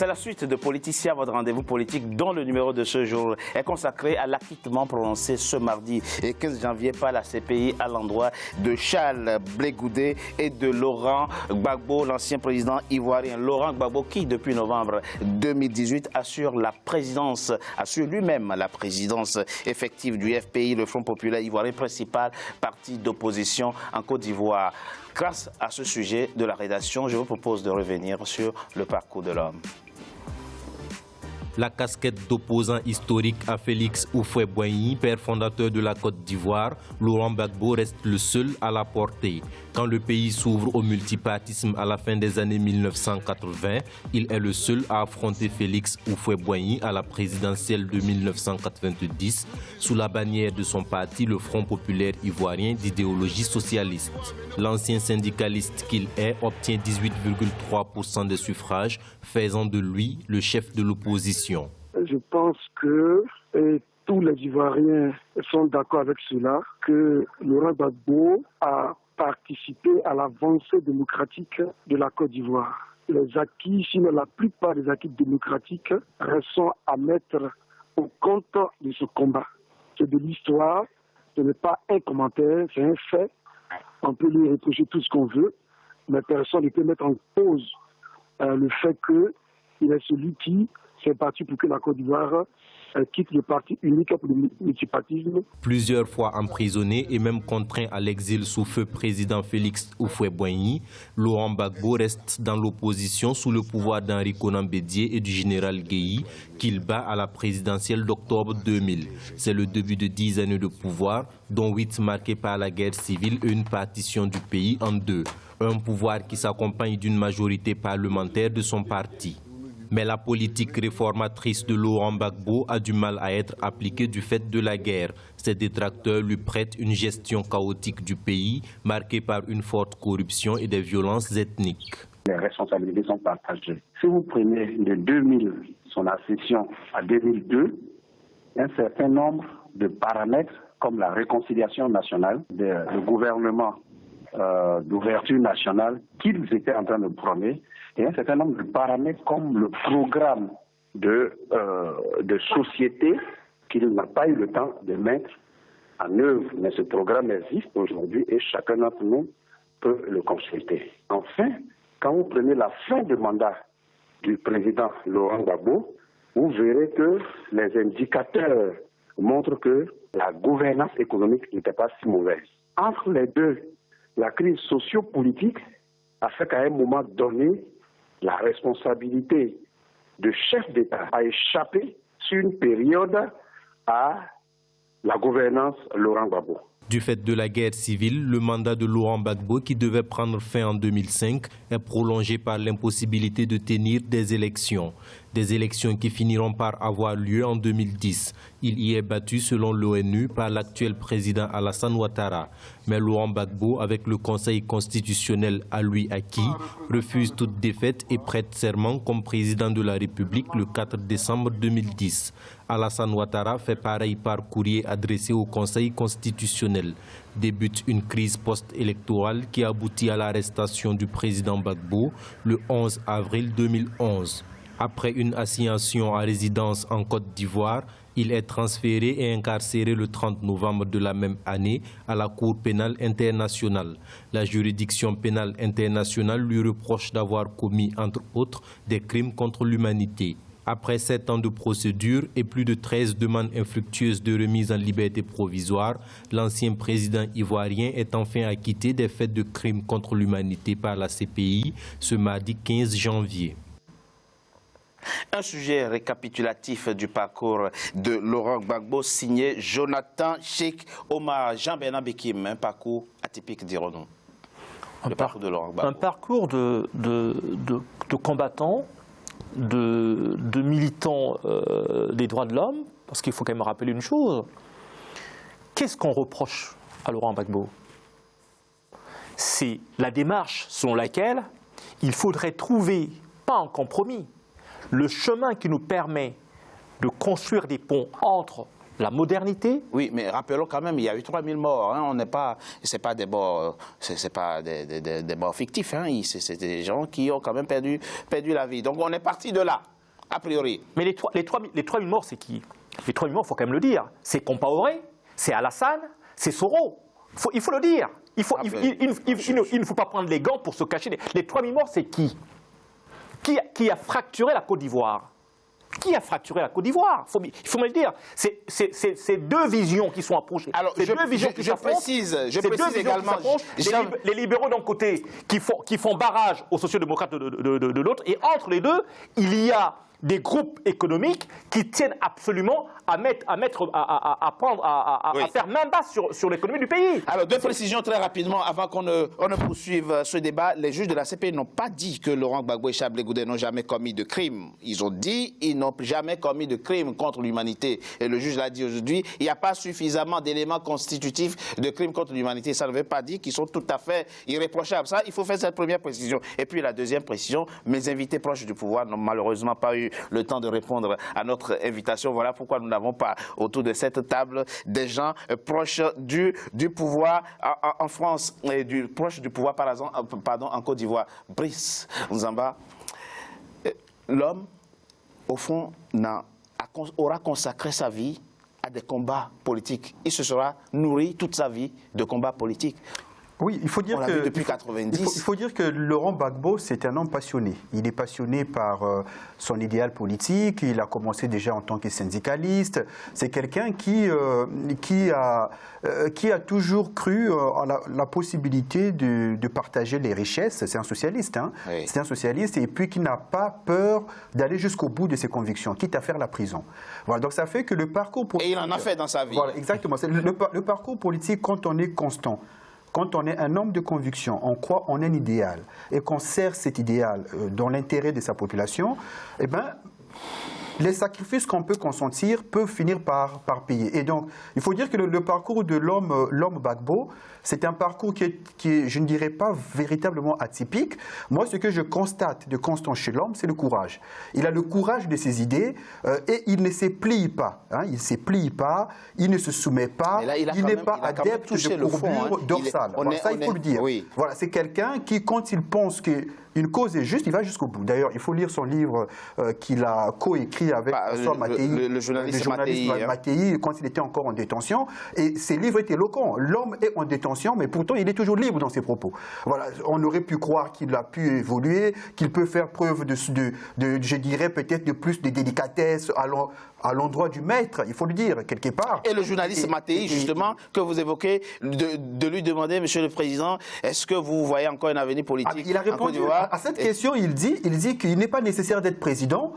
C'est la suite de Politicien, votre rendez-vous politique, dont le numéro de ce jour est consacré à l'acquittement prononcé ce mardi et 15 janvier par la CPI à l'endroit de Charles Blé Goudé et de Laurent Gbagbo, l'ancien président ivoirien. Laurent Gbagbo qui, depuis novembre 2018, assure lui-même la présidence effective du FPI, le Front populaire ivoirien, principal parti d'opposition en Côte d'Ivoire. Grâce à ce sujet de la rédaction, je vous propose de revenir sur le parcours de l'homme. La casquette d'opposant historique à Félix Houphouët-Boigny, père fondateur de la Côte d'Ivoire, Laurent Gbagbo reste le seul à la porter. Quand le pays s'ouvre au multipartisme à la fin des années 1980, il est le seul à affronter Félix Houphouët-Boigny à la présidentielle de 1990 sous la bannière de son parti, le Front populaire ivoirien d'idéologie socialiste. L'ancien syndicaliste qu'il est obtient 18,3% des suffrages, faisant de lui le chef de l'opposition. Je pense que tous les Ivoiriens sont d'accord avec cela, que Laurent Gbagbo a participé à l'avancée démocratique de la Côte d'Ivoire. Les acquis, sinon la plupart des acquis démocratiques, restent à mettre au compte de ce combat. C'est de l'histoire, ce n'est pas un commentaire, c'est un fait. On peut lui reprocher tout ce qu'on veut, mais personne ne peut mettre en cause le fait qu'il est celui qui s'est battu pour que la Côte d'Ivoire quitte le parti unique pour le multipartisme. Plusieurs fois emprisonné et même contraint à l'exil sous feu président Félix Houphouët-Boigny, Laurent Gbagbo reste dans l'opposition sous le pouvoir d'Henri Konan Bédié et du général Guéhi, qu'il bat à la présidentielle d'octobre 2000. C'est le début de 10 années de pouvoir, dont 8 marquées par la guerre civile et une partition du pays en deux. Un pouvoir qui s'accompagne d'une majorité parlementaire de son parti. Mais la politique réformatrice de Laurent Gbagbo a du mal à être appliquée du fait de la guerre. Ses détracteurs lui prêtent une gestion chaotique du pays, marquée par une forte corruption et des violences ethniques. Les responsabilités sont partagées. Si vous prenez de 2000, son accession à 2002, un certain nombre de paramètres comme la réconciliation nationale, le gouvernement d'ouverture nationale qu'ils étaient en train de prôner, et un certain nombre de paramètres comme le programme de société qu'il n'a pas eu le temps de mettre en œuvre. Mais ce programme existe aujourd'hui et chacun d'entre nous peut le consulter. Enfin, quand vous prenez la fin de mandat du président Laurent Gbagbo, vous verrez que les indicateurs montrent que la gouvernance économique n'était pas si mauvaise. Entre les deux, la crise sociopolitique a fait qu'à un moment donné, la responsabilité de chef d'État a échappé sur une période à la gouvernance Laurent Gbagbo. Du fait de la guerre civile, le mandat de Laurent Gbagbo, qui devait prendre fin en 2005, est prolongé par l'impossibilité de tenir des élections. Des élections qui finiront par avoir lieu en 2010. Il y est battu, selon l'ONU, par l'actuel président Alassane Ouattara. Mais Laurent Gbagbo, avec le Conseil constitutionnel à lui acquis, refuse toute défaite et prête serment comme président de la République le 4 décembre 2010. Alassane Ouattara fait pareil par courrier adressé au Conseil constitutionnel. Débute une crise post-électorale qui aboutit à l'arrestation du président Gbagbo le 11 avril 2011. Après une assignation à résidence en Côte d'Ivoire, il est transféré et incarcéré le 30 novembre de la même année à la Cour pénale internationale. La juridiction pénale internationale lui reproche d'avoir commis, entre autres, des crimes contre l'humanité. Après 7 ans de procédure et plus de 13 demandes infructueuses de remise en liberté provisoire, l'ancien président ivoirien est enfin acquitté des faits de crimes contre l'humanité par la CPI ce mardi 15 janvier. Un sujet récapitulatif du parcours de Laurent Gbagbo signé Jonathan Cheikh Omar. Jean-Bernard Bekim, un parcours atypique, dirons-nous. Le parcours de Laurent Gbagbo. Un parcours de combattants, de militants des droits de l'homme, parce qu'il faut quand même rappeler une chose. Qu'est-ce qu'on reproche à Laurent Gbagbo? C'est la démarche selon laquelle il faudrait trouver, pas un compromis, le chemin qui nous permet de construire des ponts entre la modernité. Oui, mais rappelons quand même, il y a eu 3000 morts. Hein. On n'est pas, c'est pas des morts, c'est pas des morts fictifs. Hein. C'est des gens qui ont quand même perdu la vie. Donc on est parti de là, a priori. Mais les 3000 morts, c'est qui? Les 3000 morts, il faut quand même le dire. C'est Compaoré, c'est Alassane, c'est Soro. Il faut le dire. Il ne faut pas prendre les gants pour se cacher. Les 3000 morts, c'est qui? Qui a fracturé la Côte d'Ivoire? Qui a fracturé la Côte d'Ivoire? Il faut me le dire. C'est deux visions qui sont approchées. Alors, je précise également. Les libéraux d'un côté qui font barrage aux sociaux-démocrates de l'autre, et entre les deux, il y a des groupes économiques qui tiennent absolument à faire main basse sur l'économie du pays. Alors, deux précisions très rapidement avant qu'on ne poursuive ce débat. Les juges de la CPI n'ont pas dit que Laurent Gbagbo et Charles Blé Goudé n'ont jamais commis de crime. Ils ont dit qu'ils n'ont jamais commis de crime contre l'humanité. Et le juge l'a dit aujourd'hui, il n'y a pas suffisamment d'éléments constitutifs de crime contre l'humanité. Ça ne veut pas dire qu'ils sont tout à fait irréprochables. Ça, il faut faire cette première précision. Et puis la deuxième précision, mes invités proches du pouvoir n'ont malheureusement pas eu le temps de répondre à notre invitation. Voilà pourquoi nous n'avons pas autour de cette table des gens proches du pouvoir en France et proches du pouvoir en Côte d'Ivoire. Brice Nzamba, l'homme, au fond, aura consacré sa vie à des combats politiques. Il se sera nourri toute sa vie de combats politiques. Oui, il faut dire que depuis 90. Il faut dire que Laurent Gbagbo, c'est un homme passionné. Il est passionné par son idéal politique. Il a commencé déjà en tant que syndicaliste. C'est quelqu'un qui a toujours cru à la possibilité de partager les richesses. C'est un socialiste, hein. Oui. C'est un socialiste, et puis qui n'a pas peur d'aller jusqu'au bout de ses convictions, quitte à faire la prison. Voilà, donc ça fait que le parcours politique... Et il en a fait dans sa vie. Voilà, exactement. Le parcours politique, quand on est constant, quand on est un homme de conviction, on croit en un idéal et qu'on sert cet idéal dans l'intérêt de sa population, eh bien, les sacrifices qu'on peut consentir peuvent finir par payer. Et donc, il faut dire que le parcours de l'homme Gbagbo, c'est un parcours qui est, je ne dirais pas véritablement atypique. Moi, ce que je constate de constant chez l'homme, c'est le courage. Il a le courage de ses idées et il ne se plie pas. Hein, il ne se plie pas, il ne se soumet pas, il n'est pas adepte de courbure dorsale. Il faut le dire. Oui. Voilà, c'est quelqu'un qui, quand il pense qu'une cause est juste, il va jusqu'au bout. D'ailleurs, il faut lire son livre qu'il a coécrit avec François Mattei, le journaliste Mattei, quand il était encore en détention. Et ses livres étaient éloquents. L'homme est en détention, mais pourtant il est toujours libre dans ses propos. Voilà, on aurait pu croire qu'il a pu évoluer, qu'il peut faire preuve je dirais peut-être de plus de délicatesse à l'endroit du maître, il faut le dire, quelque part. Et le journaliste Mattei, justement, que vous évoquez, de lui demander, Monsieur le Président, est-ce que vous voyez encore un avenir politique? Il a répondu à cette question, il dit qu'il n'est pas nécessaire d'être président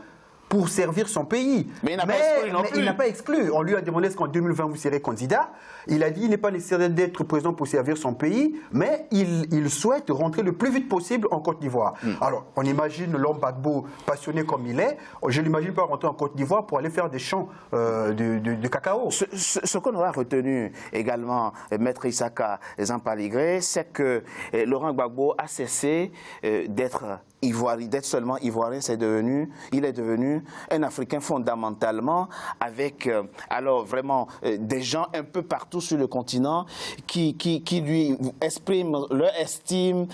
pour servir son pays. Mais il n'a pas exclu non plus. Il n'a pas exclu. On lui a demandé est-ce qu'en 2020 vous serez candidat. Il a dit qu'il n'est pas nécessaire d'être président pour servir son pays, mais il souhaite rentrer le plus vite possible en Côte d'Ivoire. Alors, on imagine l'homme Gbagbo passionné comme il est, je ne l'imagine pas rentrer en Côte d'Ivoire pour aller faire des champs de cacao. Ce qu'on aura retenu également, Maître Issaka Zampaligré, c'est que Laurent Gbagbo a cessé d'être seulement ivoirien, il est devenu un Africain fondamentalement, avec alors vraiment des gens un peu partout sur le continent qui lui expriment leur estime,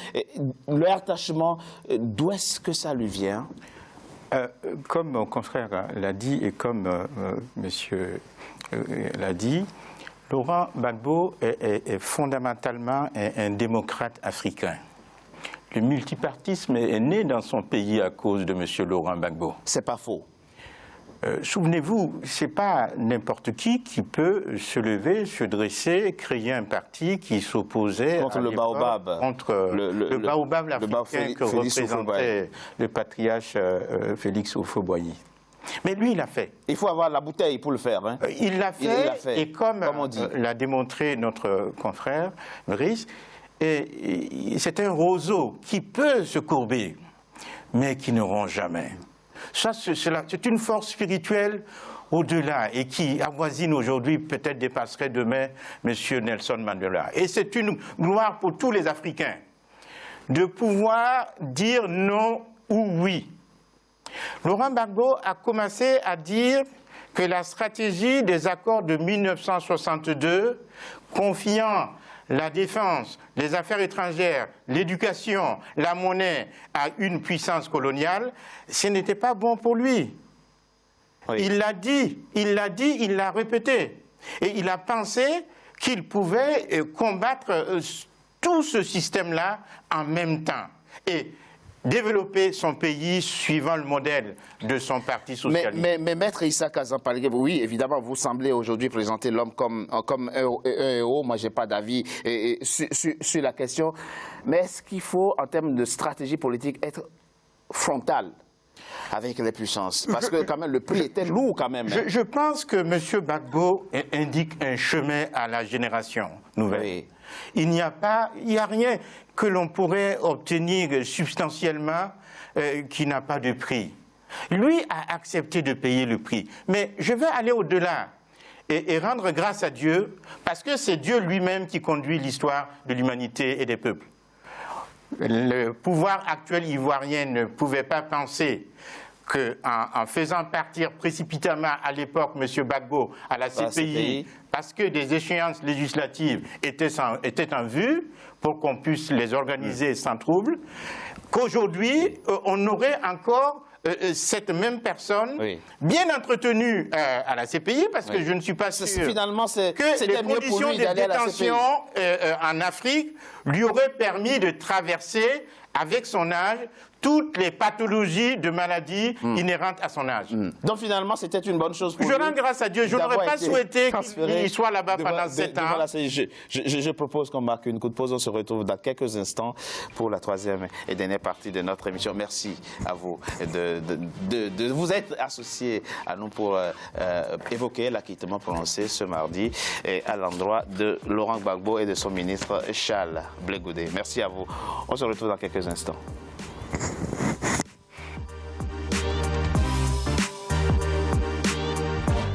leur attachement. D'où est-ce que ça lui vient? Comme mon confrère l'a dit et comme monsieur l'a dit, Laurent Gbagbo est fondamentalement un démocrate africain. Le multipartisme est né dans son pays à cause de M. Laurent Gbagbo. C'est pas faux. Souvenez-vous, ce n'est pas n'importe qui peut se lever, se dresser, créer un parti qui s'opposait contre le baobab. Contre le baobab africain que représentait le patriarche Félix Houphouët-Boigny. Mais lui, il l'a fait. Il faut avoir la bouteille pour le faire. Hein. Il l'a fait, et comme l'a démontré notre confrère Brice, c'est un roseau qui peut se courber, mais qui ne rompt jamais. Ça, c'est une force spirituelle au-delà et qui avoisine aujourd'hui, peut-être dépasserait demain, M. Nelson Mandela. Et c'est une gloire pour tous les Africains de pouvoir dire non ou oui. Laurent Gbagbo a commencé à dire que la stratégie des accords de 1962, confiant la défense, les affaires étrangères, l'éducation, la monnaie à une puissance coloniale, ce n'était pas bon pour lui. Oui. Il l'a dit, il l'a répété. Et il a pensé qu'il pouvait combattre tout ce système-là en même temps et développer son pays suivant le modèle de son parti socialiste. Mais Maître Issa Kazan-Palegué, oui, évidemment, vous semblez aujourd'hui présenter l'homme comme un héros. Moi, je n'ai pas d'avis sur la question. Mais est-ce qu'il faut, en termes de stratégie politique, être frontal avec les puissances? Parce que quand même, le prix était lourd quand même. Je pense que M. Gbagbo indique un chemin à la génération nouvelle. Oui. Il n'y a rien que l'on pourrait obtenir substantiellement qui n'a pas de prix. Lui a accepté de payer le prix. Mais je veux aller au-delà et rendre grâce à Dieu, parce que c'est Dieu lui-même qui conduit l'histoire de l'humanité et des peuples. Le pouvoir actuel ivoirien ne pouvait pas penser qu'en faisant partir précipitamment à l'époque M. Gbagbo à la CPI, parce que des échéances législatives étaient en vue pour qu'on puisse les organiser sans trouble, qu'aujourd'hui on aurait encore cette même personne bien entretenue à la CPI, parce que je ne suis pas sûr finalement, que les conditions de détention en Afrique lui auraient permis de traverser avec son âge toutes les pathologies de maladies inhérentes à son âge. Donc finalement, c'était une bonne chose pour lui. Je rends grâce à Dieu. Je n'aurais pas souhaité qu'il soit là-bas pendant 7 ans. Je propose qu'on marque une courte pause. On se retrouve dans quelques instants pour la troisième et dernière partie de notre émission. Merci à vous de vous être associés à nous pour évoquer l'acquittement prononcé ce mardi à l'endroit de Laurent Gbagbo et de son ministre Charles Blé Goudé. Merci à vous. On se retrouve dans quelques instants.